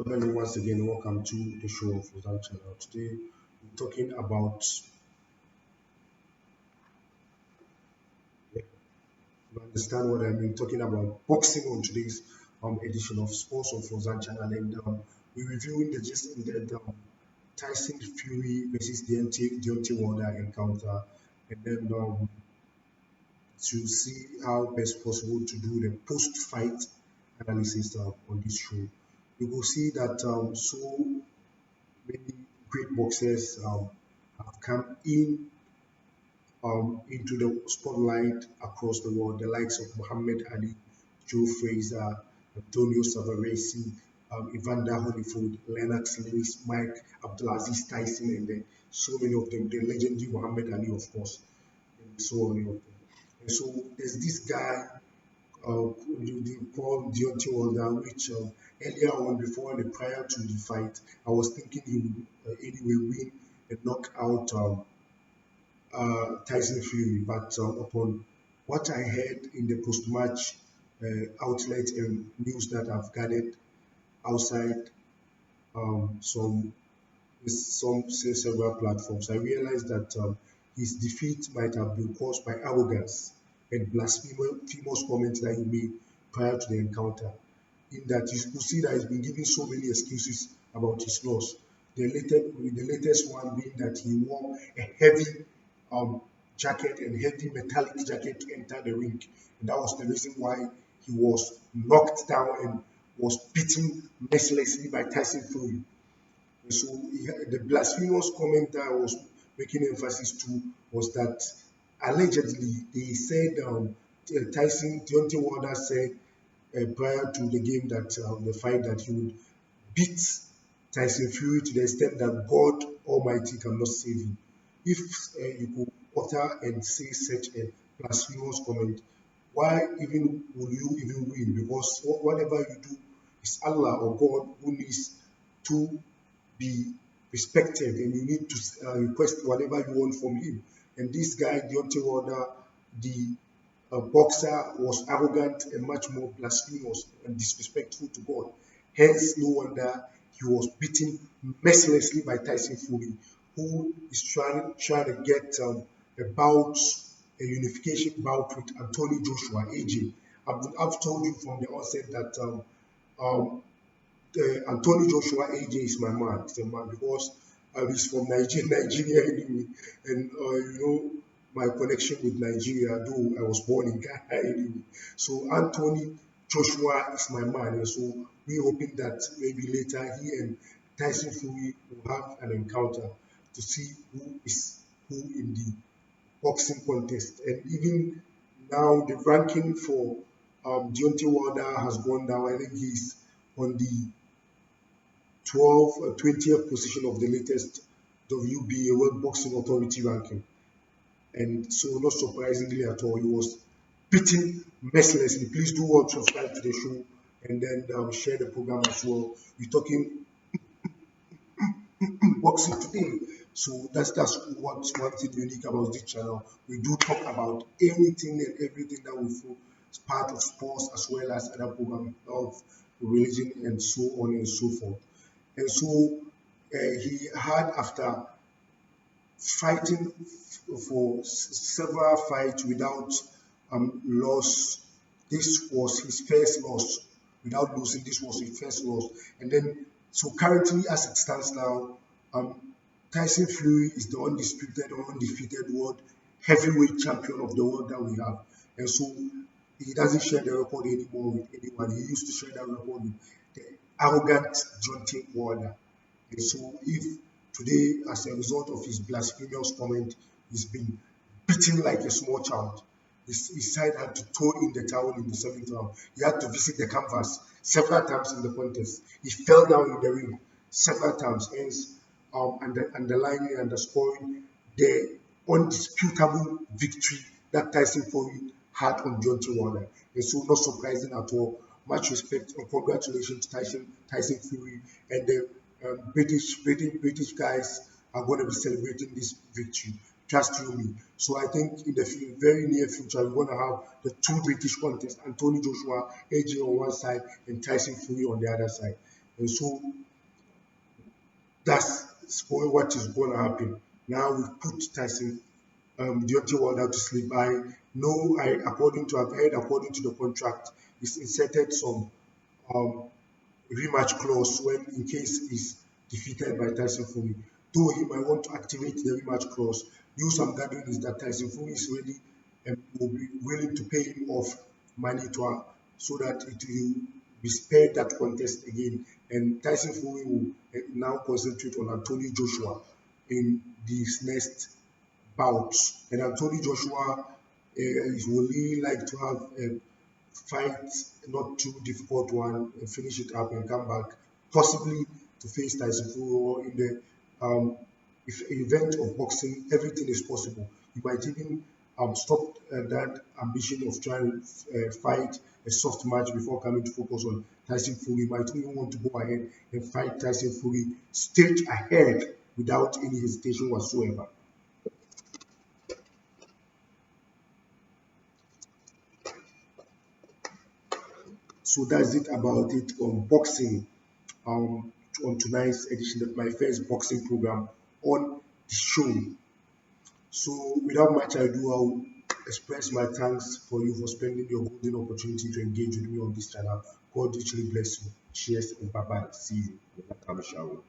Hello, once again, welcome to the show of Without Channel. Today, we're talking about, you understand what I mean, talking about boxing on today's edition of Sports of Without Channel. And we're reviewing the gist in Tyson Fury versus Deontay Wilder encounter. And then to see how best possible to do the post-fight analysis on this show. You will see that so many great boxers have come into the spotlight across the world, the likes of Muhammad Ali, Joe Frazier, Antonio Savarese, Evander Holyfield, Lennox Lewis, Mike Abdulaziz Tyson, and then so many of them, the legendary Muhammad Ali, of course, and so many of them. And so there's this guy called Deontay Wilder, which earlier on, before and prior to the fight, I was thinking he would anyway win and knock out Tyson Fury. But upon what I heard in the post-match outlet and news that I've gathered outside some several platforms, I realized that his defeat might have been caused by arrogance and blasphemous comments that he made prior to the encounter. In that you could see that he's been giving so many excuses about his loss. The latest one being that he wore a heavy um, jacket and heavy metallic jacket to enter the ring, and that was the reason why he was knocked down and was beaten mercilessly by Tyson Fury. And so the blasphemous comment that I was making emphasis to was that allegedly they said Tyson Deontay Wilder said prior to the game that the fight that he would beat Tyson Fury to the extent that God Almighty cannot save him. If you could utter and say such a blasphemous comment, why even will you even win? Because whatever you do is Allah or God who needs to be respected, and you need to request whatever you want from him. And this guy, Deontay Wilder, the boxer, was arrogant and much more blasphemous and disrespectful to God. Hence, no wonder he was beaten mercilessly by Tyson Fury, who is trying to get a bout, a unification bout with Anthony Joshua, AJ. I've told you from the onset that um, Anthony Joshua AJ is my man. He's a man because he's from Nigeria anyway, and my connection with Nigeria, though I was born in Ghana anyway. So Anthony Joshua is my man, and so we're hoping that maybe later he and Tyson Fury will have an encounter to see who is who in the boxing contest. And even now, the ranking for Deontay Wilder has gone down. I think he's on the 20th position of the latest WBA World Boxing Authority ranking. And so, not surprisingly at all, he was beaten mercilessly. Please do want to subscribe to the show and then share the program as well. We're talking boxing today. So that's what's one thing unique about this channel. We do talk about anything and everything that we feel is part of sports as well as other programs of religion and so on and so forth. And so he had, after fighting for several fights without loss, this was his first loss. Without losing, this was his first loss. And then, so currently, as it stands now, um, Tyson Fury is the undisputed or undefeated world heavyweight champion of the world that we have. And so he doesn't share the record anymore with anyone. He used to share that record with the arrogant Deontay Wilder. And so if today, as a result of his blasphemous comment, he's been beaten like a small child, his side had to throw in the towel in the seventh round. He had to visit the canvas several times in the contest. He fell down in the ring several times, hence underlining and underscoring the undisputable victory that Tyson Fury had on Deontay Wilder. And so, not surprising at all. Much respect and congratulations to Tyson Fury, and the British guys are going to be celebrating this victory. Trust you me. So I think in the very near future we're going to have the two British contests: Anthony Joshua, AJ on one side, and Tyson Fury on the other side. And so that's what is going to happen. Now we put Tyson Deontay Wilder to sleep. I know, I've heard, according to the contract, he's inserted some um, rematch clause when, in case he's defeated by Tyson Fury. Though he might want to activate the rematch clause, news I'm gathering is that Tyson Fury is ready and will be willing to pay him off money to so that it will be spared that contest again. And Tyson Fury will now concentrate on Anthony Joshua in this next bouts. And Anthony Joshua would really like to have a fight, not too difficult one, and finish it up and come back, possibly to face Tyson Fury, or in the event of boxing, everything is possible. You might even stop that ambition of trying to fight a soft match before coming to focus on Tyson Fury. You might even want to go ahead and fight Tyson Fury stage ahead without any hesitation whatsoever. So that's it about it on boxing. On tonight's edition of my first boxing program on the show. So without much ado, I'll express my thanks for you for spending your golden opportunity to engage with me on this channel. God richly bless you. Cheers and bye bye. See you in the next show.